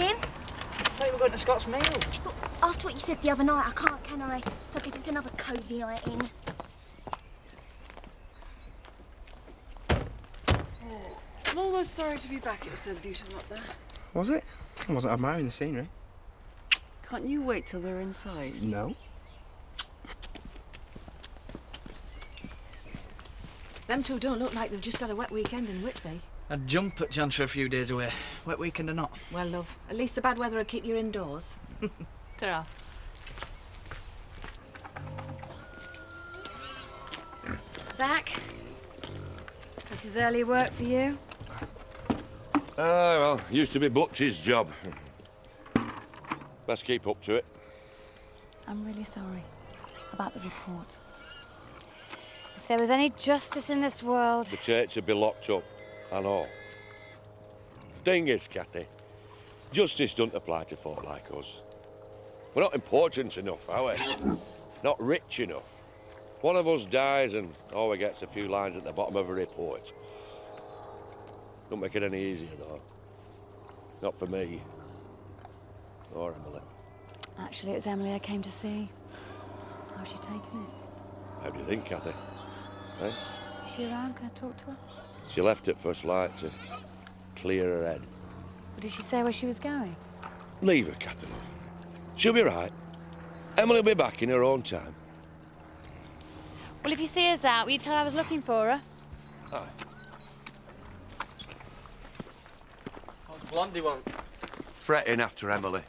in? I thought you were going to Scott's meal. Look, after what you said the other night, I can't, can I? So I guess it's another cosy night in. I'm almost sorry to be back. It was so beautiful up there. Was it? I wasn't admiring the scenery. Can't you wait till we're inside? No. Them two don't look like they've just had a wet weekend in Whitby. I'd jump at chance for a few days away. Wet weekend or not. Well, love, at least the bad weather will keep you indoors. Ta-ra. Zach, this is early work for you. Well, used to be Butch's job. Best keep up to it. I'm really sorry about the report. If there was any justice in this world... The church would be locked up, and all. Thing is, Cathy, justice doesn't apply to folk like us. We're not important enough, are we? Not rich enough. One of us dies and all we get's a few lines at the bottom of a report. Don't make it any easier, though. Not for me. Or Emily. Actually, it was Emily I came to see. How's she taking it? How do you think, Cathy? Eh? Is she around? Can I talk to her? She left at first light to clear her head. Or did she say where she was going? Leave her, Cathy. She'll be right. Emily will be back in her own time. Well, if you see us out, will you tell her I was looking for her? Aye. What's Blondie want? Fretting after Emily.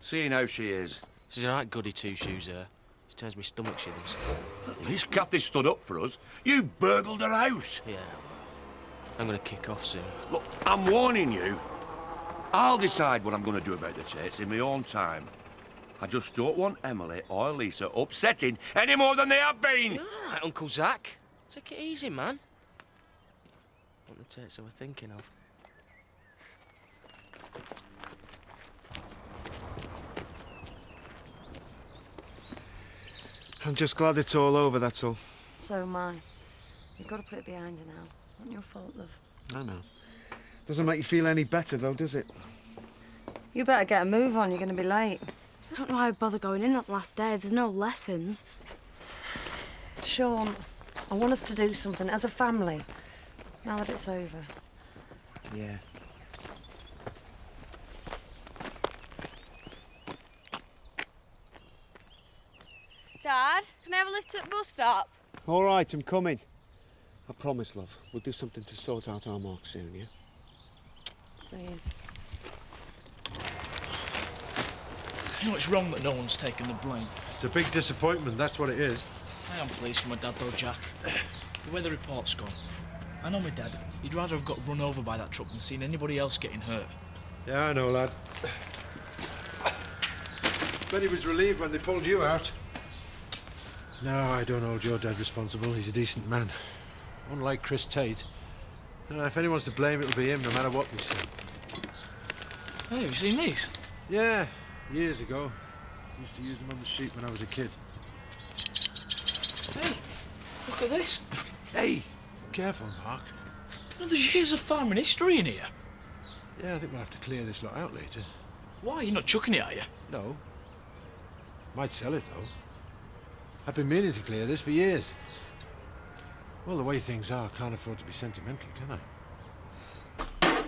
Seeing how she is. She's a right goody two-shoes, her. She turns me stomach, she does. At least Cathy stood up for us. You burgled her house. Yeah. I'm gonna kick off soon. Look, I'm warning you. I'll decide what I'm going to do about the Tates in my own time. I just don't want Emily or Lisa upsetting any more than they have been. All right, Uncle Zach. Take it easy, man. What the Tates are we thinking of? I'm just glad it's all over, that's all. So am I. You've got to put it behind you now. Not your fault, love. I know. Doesn't make you feel any better, though, does it? You better get a move on. You're going to be late. I don't know why I bother going in that last day. There's no lessons. Sean, I want us to do something as a family. Now that it's over. Yeah. Dad, can I have a lift at the bus stop? All right, I'm coming. I promise, love. We'll do something to sort out our marks soon, yeah? See you. You know, it's wrong that no one's taken the blame. It's a big disappointment, that's what it is. I am pleased for my dad, though, Jack. The way the report's gone. I know my dad. He'd rather have got run over by that truck than seen anybody else getting hurt. Yeah, I know, lad. Bet he was relieved when they pulled you out. No, I don't hold your dad responsible. He's a decent man. Unlike Chris Tate. If anyone's to blame, it'll be him, no matter what we say. Hey, have you seen these? Yeah, years ago. Used to use them on the sheep when I was a kid. Hey, look at this. Hey, careful, Mark. You know, there's years of farming history in here. Yeah, I think we'll have to clear this lot out later. Why? You're not chucking it, are you? No. Might sell it, though. I've been meaning to clear this for years. Well, the way things are, I can't afford to be sentimental, can I?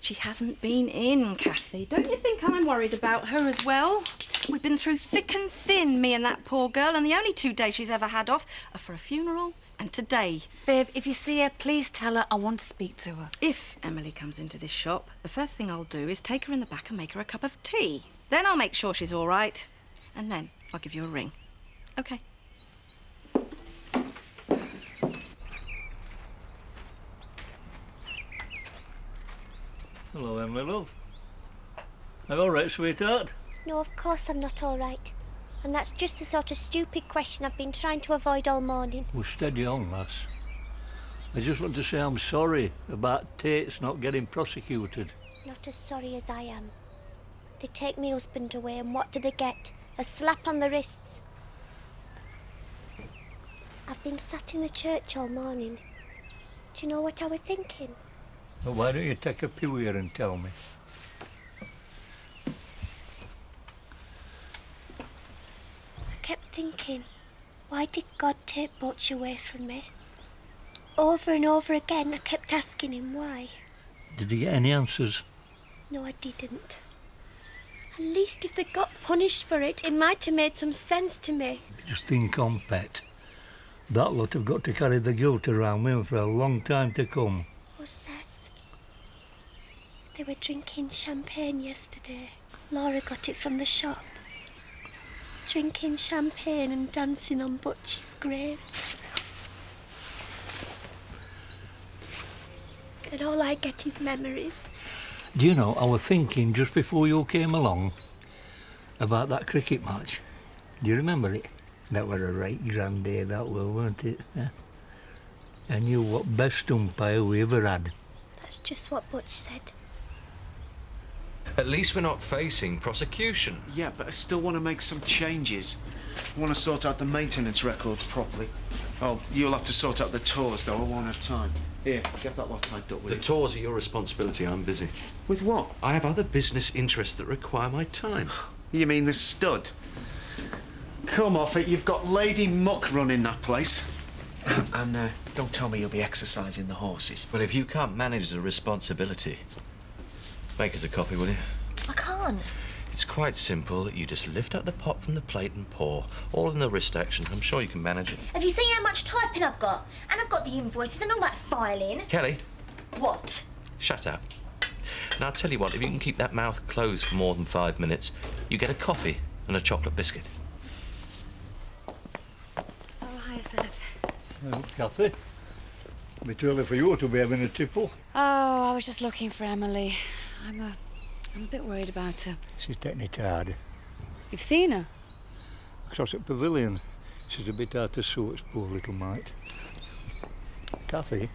She hasn't been in, Kathy. Don't you think I'm worried about her as well? We've been through thick and thin, me and that poor girl, and the only 2 days she's ever had off are for a funeral and today. Viv, if you see her, please tell her I want to speak to her. If Emily comes into this shop, the first thing I'll do is take her in the back and make her a cup of tea. Then I'll make sure she's all right. And then I'll give you a ring. OK. Hello, Emily, love. Are you all right, sweetheart? No, of course I'm not all right. And that's just the sort of stupid question I've been trying to avoid all morning. Well, steady on, lass. I just want to say I'm sorry about Tate's not getting prosecuted. Not as sorry as I am. They take my husband away and what do they get? A slap on the wrists. I've been sat in the church all morning. Do you know what I was thinking? Well, why don't you take a pew here and tell me? thinking, why did God take Butch away from me? Over and over again, I kept asking him why. Did you get any answers? No, I didn't. At least if they got punished for it, it might have made some sense to me. Just think on, Pet. That lot have got to carry the guilt around with them for a long time to come. Oh, Seth. They were drinking champagne yesterday. Laura got it from the shop. Drinking champagne and dancing on Butch's grave. And all I get is memories. Do you know, I was thinking just before you came along about that cricket match. Do you remember it? That were a right grand day, that were, weren't it? Yeah. I knew what best umpire we ever had. That's just what Butch said. At least we're not facing prosecution. Yeah, but I still want to make some changes. I want to sort out the maintenance records properly. Oh, you'll have to sort out the tours, though. I won't have time. Here, get that lot typed up with The you. tours are your responsibility. I'm busy. With what? I have other business interests that require my time. You mean the stud? Come off it. You've got Lady Muck running that place. And don't tell me you'll be exercising the horses. Well, if you can't manage the responsibility, make us a coffee, will you? I can't. It's quite simple. You just lift up the pot from the plate and pour. All in the wrist action. I'm sure you can manage it. Have you seen how much typing I've got? And I've got the invoices and all that filing. Kelly, What? shut up. Now, I'll tell you what, if you can keep that mouth closed for more than 5 minutes, you get a coffee and a chocolate biscuit. Oh, hi, Seth. Well, Kathy, a bit early for you to be having a tipple. Oh, I was just looking for Emily. I'm a bit worried about her. She's taking it hard. You've seen her? Across at Pavilion. She's a bit out of sorts, poor little mite. Kathy,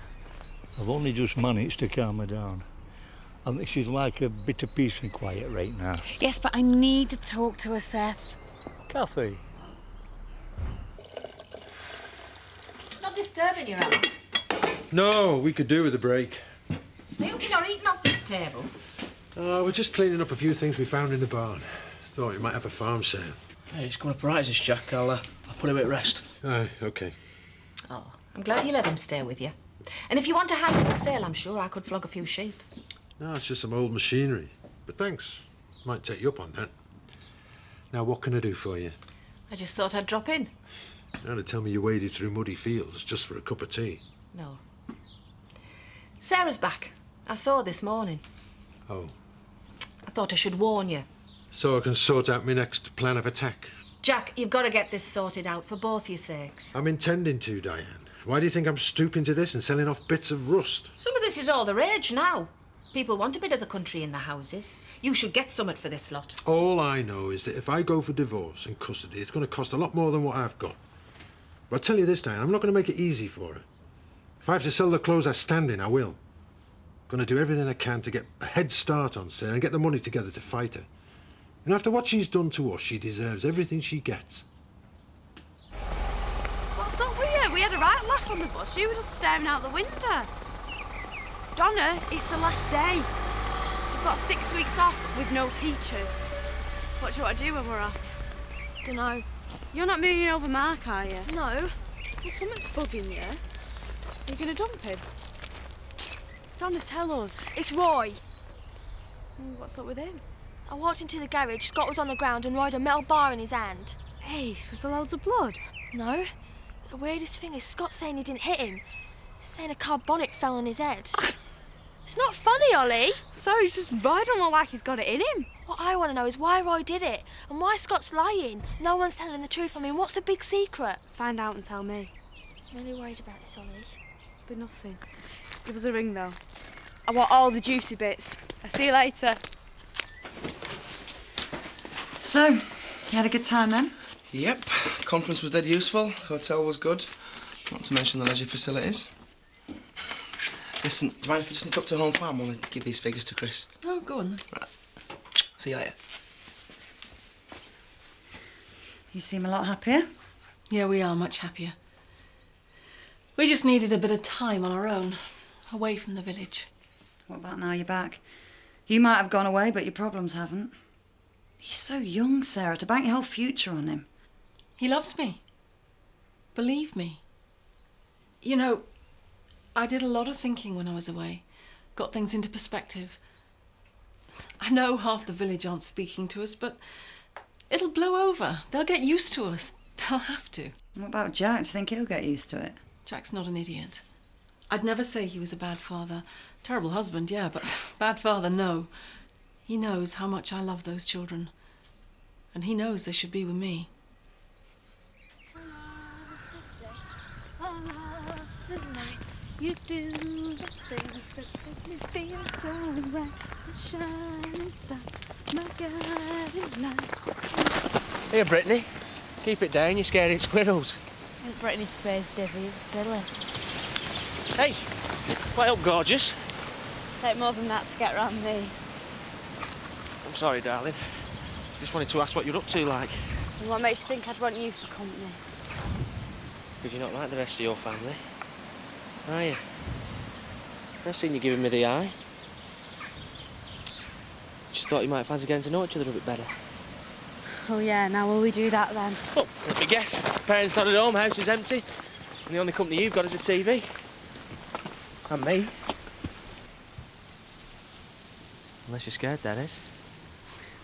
I've only just managed to calm her down. I think she's like a bit of peace and quiet right now. Yes, but I need to talk to her, Seth. Kathy? Not disturbing you, am I? No, we could do with a break. I hope you're not eating off this table. We're just cleaning up a few things we found in the barn. Thought we might have a farm sale. Hey, it's coming up right, this Jack. I'll put him at rest. Aye, OK. Oh, I'm glad you let him stay with you. And if you want to handle the sale, I'm sure I could flog a few sheep. No, it's just some old machinery. But thanks. Might take you up on that. Now, what can I do for you? I just thought I'd drop in. Now to tell me you waded through muddy fields just for a cup of tea. No. Sarah's back. I saw her this morning. Oh. I thought I should warn you. So I can sort out my next plan of attack. Jack, you've got to get this sorted out for both your sakes. I'm intending to, Diane. Why do you think I'm stooping to this and selling off bits of rust? Some of this is all the rage now. People want a bit of the country in their houses. You should get something for this lot. All I know is that if I go for divorce and custody, it's going to cost a lot more than what I've got. But I'll tell you this, Diane, I'm not going to make it easy for her. If I have to sell the clothes I stand in, I will. I'm going to do everything I can to get a head start on Sarah and get the money together to fight her. And after what she's done to us, she deserves everything she gets. What's up with you? We had a right laugh on the bus. You were just staring out the window. Donna, it's the last day. We've got 6 weeks off with no teachers. What do you want to do when we're off? Dunno. You're not moving over Mark, are you? No. Well, something's bugging you. Are you going to dump him? Donna, tell us. It's Roy. What's up with him? I walked into the garage, Scott was on the ground and Roy had a metal bar in his hand. Ace, was there loads of blood? No. The weirdest thing is Scott's saying he didn't hit him. He's saying a car bonnet fell on his head. It's not funny, Ollie. So he's just Roy don't look like he's got it in him. What I want to know is why Roy did it and why Scott's lying. No one's telling the truth. I mean, what's the big secret? Find out and tell me. I'm really worried about this, Ollie. Be nothing. Give us a ring, though. I want all the juicy bits. I'll see you later. So, you had a good time then? Yep. Conference was dead useful. Hotel was good. Not to mention the leisure facilities. Listen, do you mind if I just nip up to Home Farm while I give these figures to Chris? Oh, go on then. Right. See you later. You seem a lot happier. Yeah, we are much happier. We just needed a bit of time on our own, away from the village. What about now you're back? You might have gone away, but your problems haven't. He's so young, Sarah, to bank your whole future on him. He loves me. Believe me. You know, I did a lot of thinking when I was away. Got things into perspective. I know half the village aren't speaking to us, but it'll blow over. They'll get used to us. They'll have to. What about Jack? Do you think he'll get used to it? Jack's not an idiot. I'd never say he was a bad father. Terrible husband, yeah, but bad father, no. He knows how much I love those children. And he knows they should be with me. You do the things that make me feel so right. The shining star, my guiding light. Here, Brittany. Keep it down, you're scaring squirrels. Ain't Brittany Spears' divvy, it's Billy. Hey, what up, gorgeous? Take more than that to get round me. I'm sorry, darling. Just wanted to ask what you're up to, like. And what makes you think I'd want you for company? Because you're not like the rest of your family, are you? I've seen you giving me the eye. Just thought you might fancy getting to know each other a bit better. Oh yeah, now will we do that then? Oh, let me guess. Parents not at home, house is empty. And the only company you've got is a TV. And me. Unless you're scared, that is.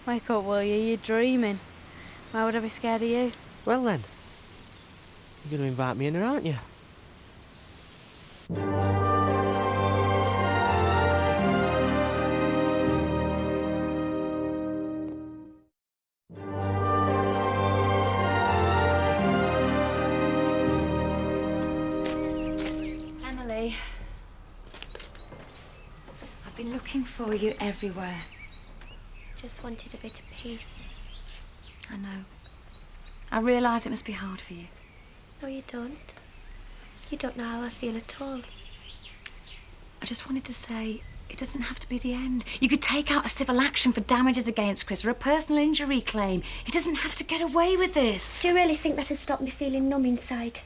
Wake up, will you? You're dreaming. Why would I be scared of you? Well then, you're going to invite me in there, aren't you? Emily, I've been looking for you everywhere. Just wanted a bit of peace. I know. I realise it must be hard for you. No, you don't. You don't know how I feel at all. I just wanted to say, it doesn't have to be the end. You could take out a civil action for damages against Chris or a personal injury claim. He doesn't have to get away with this. Do you really think that'd stop me feeling numb inside?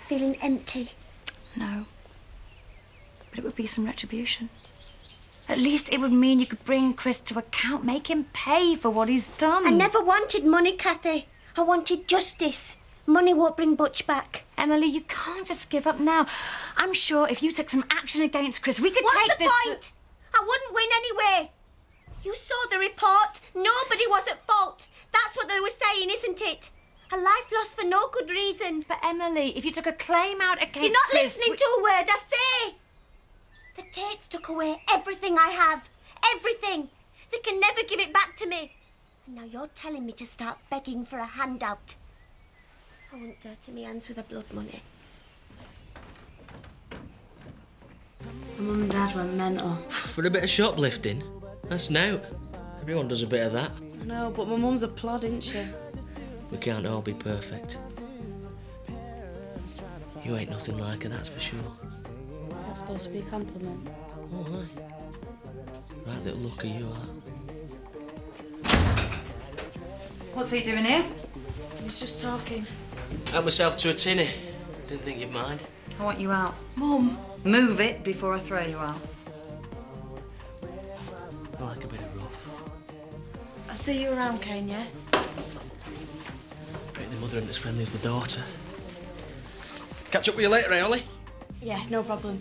Feeling empty? No. But it would be some retribution. At least it would mean you could bring Chris to account, make him pay for what he's done. I never wanted money, Kathy. I wanted justice. Money won't bring Butch back. Emily, you can't just give up now. I'm sure if you took some action against Chris, we could What's take the this... point? I wouldn't win anyway. You saw the report. Nobody was at fault. That's what they were saying, isn't it? A life lost for no good reason. But Emily, if you took a claim out against You're not Chris... listening to a word I say. The Tates took away everything I have. Everything. They can never give it back to me. And now you're telling me to start begging for a handout. I won't dirty my hands with the blood money. My mum and dad went mental. For a bit of shoplifting? That's now. Everyone does a bit of that. I know, but my mum's a plod, isn't she? We can't all be perfect. You ain't nothing like her, that's for sure. That's supposed to be a compliment. Oh, aye. Right little looker you are. What's he doing here? He was just talking. Help myself to a tinny. Didn't think you'd mind. I want you out. Mum. Move it before I throw you out. I like a bit of rough. I'll see you around, Kane, yeah? Pretty the mother ain't as friendly as the daughter. Catch up with you later, eh, Ollie? Yeah, no problem.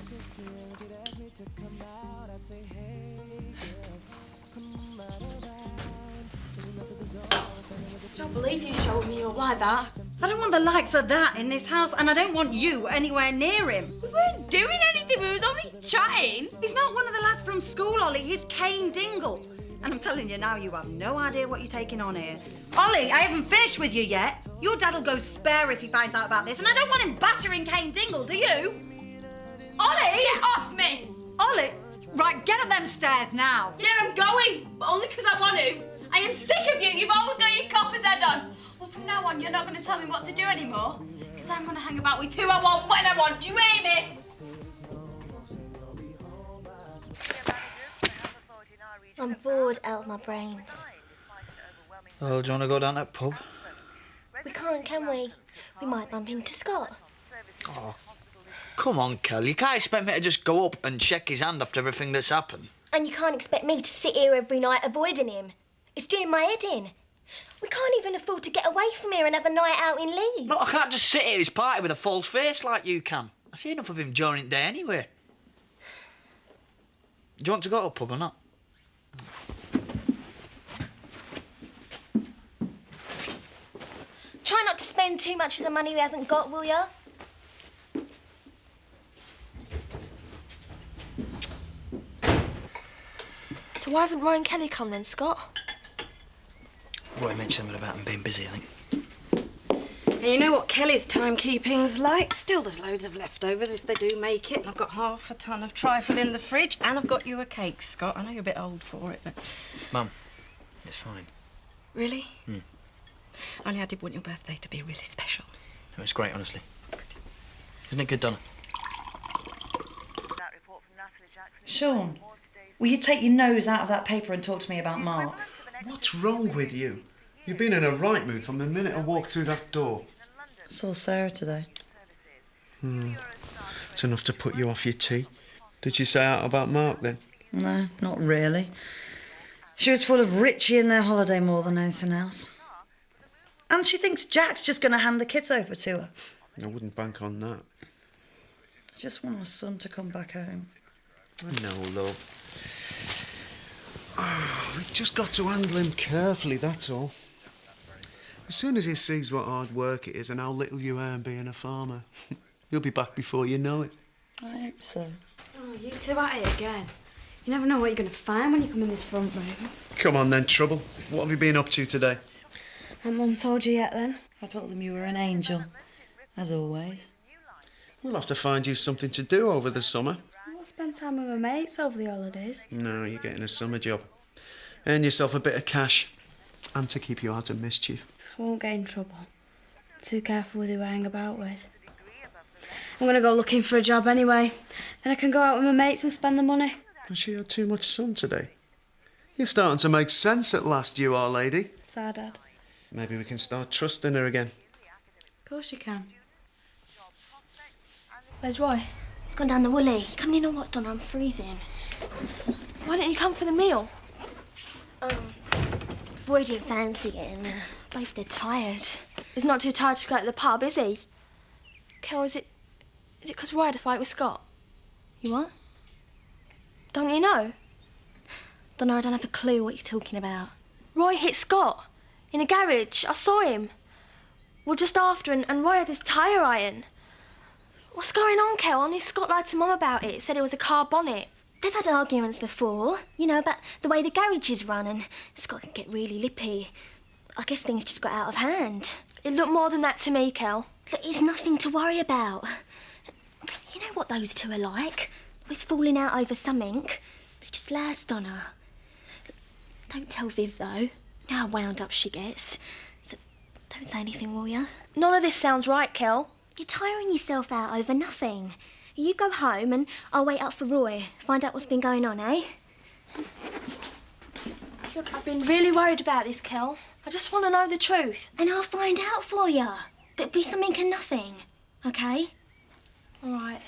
I don't believe you showed me up like that. I don't want the likes of that in this house, and I don't want you anywhere near him. We weren't doing anything, we was only chatting. He's not one of the lads from school, Ollie. He's Kane Dingle. And I'm telling you now, you have no idea what you're taking on here. Ollie, I haven't finished with you yet. Your dad'll go spare if he finds out about this, and I don't want him battering Kane Dingle, do you? Ollie! Get off me! Ollie! Right, get up them stairs now. Yeah, I'm going, but only because I want to. I am sick of you. You've always got your copper's head on. Well, from now on, you're not going to tell me what to do anymore. Because I'm going to hang about with who I want, when I want. Do you hear me? I'm bored out of my brains. Well, do you want to go down that pub? We can't, can we? We might bump into Scott. Oh, come on, Kel. You can't expect me to just go up and check his hand after everything that's happened. And you can't expect me to sit here every night avoiding him. It's doing my head in. We can't even afford to get away from here and have a night out in Leeds. Look, I can't just sit here at this party with a false face like you can. I see enough of him during the day anyway. Do you want to go to a pub or not? Try not to spend too much of the money we haven't got, will ya? So why haven't Roy and Kelly come then, Scott? Roy mentioned something about him being busy, I think. And you know what Kelly's timekeeping's like? Still, there's loads of leftovers if they do make it. And I've got half a ton of trifle in the fridge. And I've got you a cake, Scott. I know you're a bit old for it, but... Mum, it's fine. Really? Only I did want your birthday to be really special. No, it's great, honestly. Isn't it good, Donna? Sean, will you take your nose out of that paper and talk to me about Mark? What's wrong with you? You've been in a right mood from the minute I walked through that door. Saw Sarah today. It's enough to put you off your tea. Did you say out about Mark then? No, not really. She was full of Richie and their holiday more than anything else. And she thinks Jack's just going to hand the kids over to her. I wouldn't bank on that. I just want my son to come back home. I know, love. We've just got to handle him carefully, that's all. As soon as he sees what hard work it is and how little you earn being a farmer, you'll be back before you know it. I hope so. Oh, you two at it again. You never know what you're going to find when you come in this front room. Come on then, Trouble. What have you been up to today? Has Mum told you yet then? I told them you were an angel, as always. We'll have to find you something to do over the summer. I'll spend time with my mates over the holidays. No, you're getting a summer job. Earn yourself a bit of cash. And to keep you out of mischief. I won't get in trouble. Too careful with who I hang about with. I'm going to go looking for a job anyway. Then I can go out with my mates and spend the money. Has she had too much sun today? You're starting to make sense at last, you are, lady. It's our Dad. Maybe we can start trusting her again. Of course you can. Where's Roy? He's gone down the woolly. You coming in or what, Donna? I'm freezing. Why didn't you come for the meal? Roy didn't fancy it and both dead tired. He's not too tired to go to the pub, is he? Kel, is it because Roy had a fight with Scott? You what? Don't you know? Donna, I don't have a clue what you're talking about. Roy hit Scott in a garage. I saw him. Well, just after, and Roy had his tyre iron. What's going on, Kel? Only Scott lied to Mum about it. Said it was a car bonnet. They've had arguments before, you know, about the way the garage is run, and Scott can get really lippy. I guess things just got out of hand. It looked more than that to me, Kel. Look, it's nothing to worry about. You know what those two are like? Always falling out over something. It's just lads, Donna. Don't tell Viv, though. You know how wound up she gets. So don't say anything, will you? None of this sounds right, Kel. You're tiring yourself out over nothing. You go home and I'll wait up for Roy. Find out what's been going on, eh? Look, I've been really worried about this, Kel. I just want to know the truth. And I'll find out for you. It'll be something and nothing, okay? All right.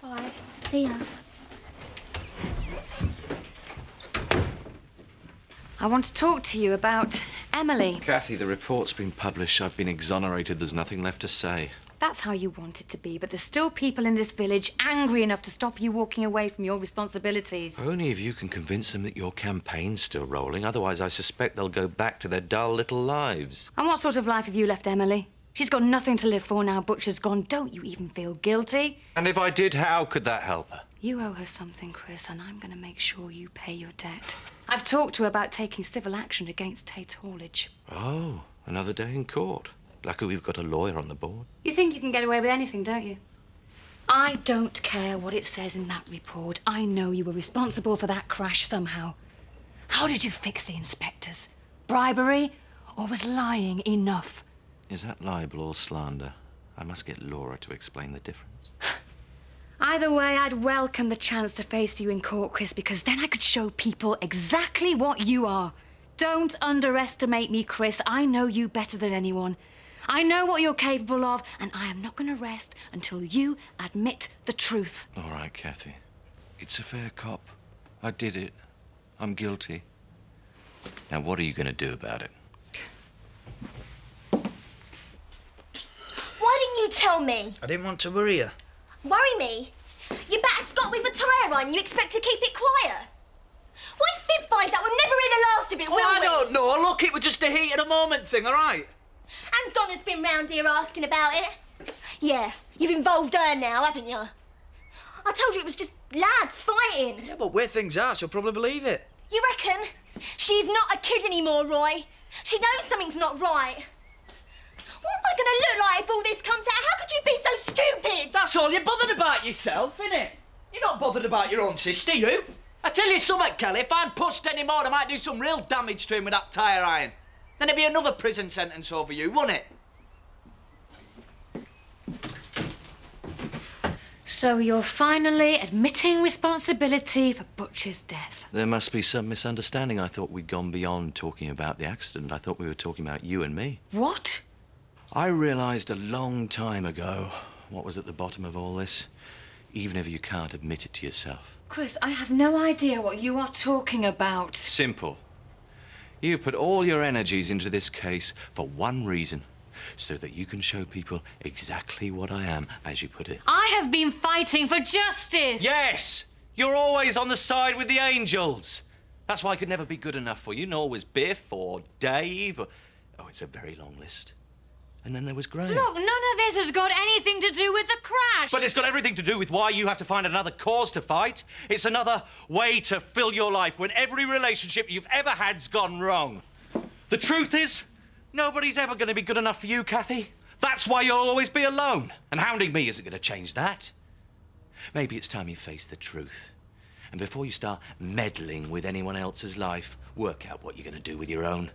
Bye. See ya. I want to talk to you about Emily. Kathy, the report's been published. I've been exonerated. There's nothing left to say. That's how you want it to be, but there's still people in this village angry enough to stop you walking away from your responsibilities. Only if you can convince them that your campaign's still rolling. Otherwise, I suspect they'll go back to their dull little lives. And what sort of life have you left Emily? She's got nothing to live for now. Butcher's gone. Don't you even feel guilty? And if I did, how could that help her? You owe her something, Chris, and I'm going to make sure you pay your debt. I've talked to her about taking civil action against Tate's haulage. Oh, another day in court. Lucky we've got a lawyer on the board. You think you can get away with anything, don't you? I don't care what it says in that report. I know you were responsible for that crash somehow. How did you fix the inspectors? Bribery? Or was lying enough? Is that libel or slander? I must get Laura to explain the difference. Either way, I'd welcome the chance to face you in court, Chris, because then I could show people exactly what you are. Don't underestimate me, Chris. I know you better than anyone. I know what you're capable of, and I am not going to rest until you admit the truth. All right, Kathy. It's a fair cop. I did it. I'm guilty. Now, what are you going to do about it? you tell me? I didn't want to worry you. Worry me? You batter Scott with a tyre on and you expect to keep it quiet? What if Viv finds out? We'll never hear the last of it, will we? I don't know. Look, it was just a heat of the moment thing, all right? And Donna's been round here asking about it. Yeah, you've involved her now, haven't you? I told you it was just lads fighting. Yeah, but where things are, she'll probably believe it. You reckon? She's not a kid anymore, Roy. She knows something's not right. What am I going to look like if all this comes out? How could you be so stupid? That's all you're bothered about yourself, innit? You're not bothered about your own sister, you. I tell you something, Kelly, if I'm pushed any more, I might do some real damage to him with that tyre iron. Then it'd be another prison sentence over you, wouldn't it? So you're finally admitting responsibility for Butcher's death. There must be some misunderstanding. I thought we'd gone beyond talking about the accident. I thought we were talking about you and me. What? I realised a long time ago what was at the bottom of all this, even if you can't admit it to yourself. Chris, I have no idea what you are talking about. Simple. You've put all your energies into this case for one reason, so that you can show people exactly what I am, as you put it. I have been fighting for justice! Yes! You're always on the side with the angels. That's why I could never be good enough for you, nor was Biff or Dave or... Oh, it's a very long list. And then there was Graham. Look, none of this has got anything to do with the crash. But it's got everything to do with why you have to find another cause to fight. It's another way to fill your life when every relationship you've ever had's gone wrong. The truth is, nobody's ever going to be good enough for you, Kathy. That's why you'll always be alone. And hounding me isn't going to change that. Maybe it's time you face the truth. And before you start meddling with anyone else's life, work out what you're going to do with your own.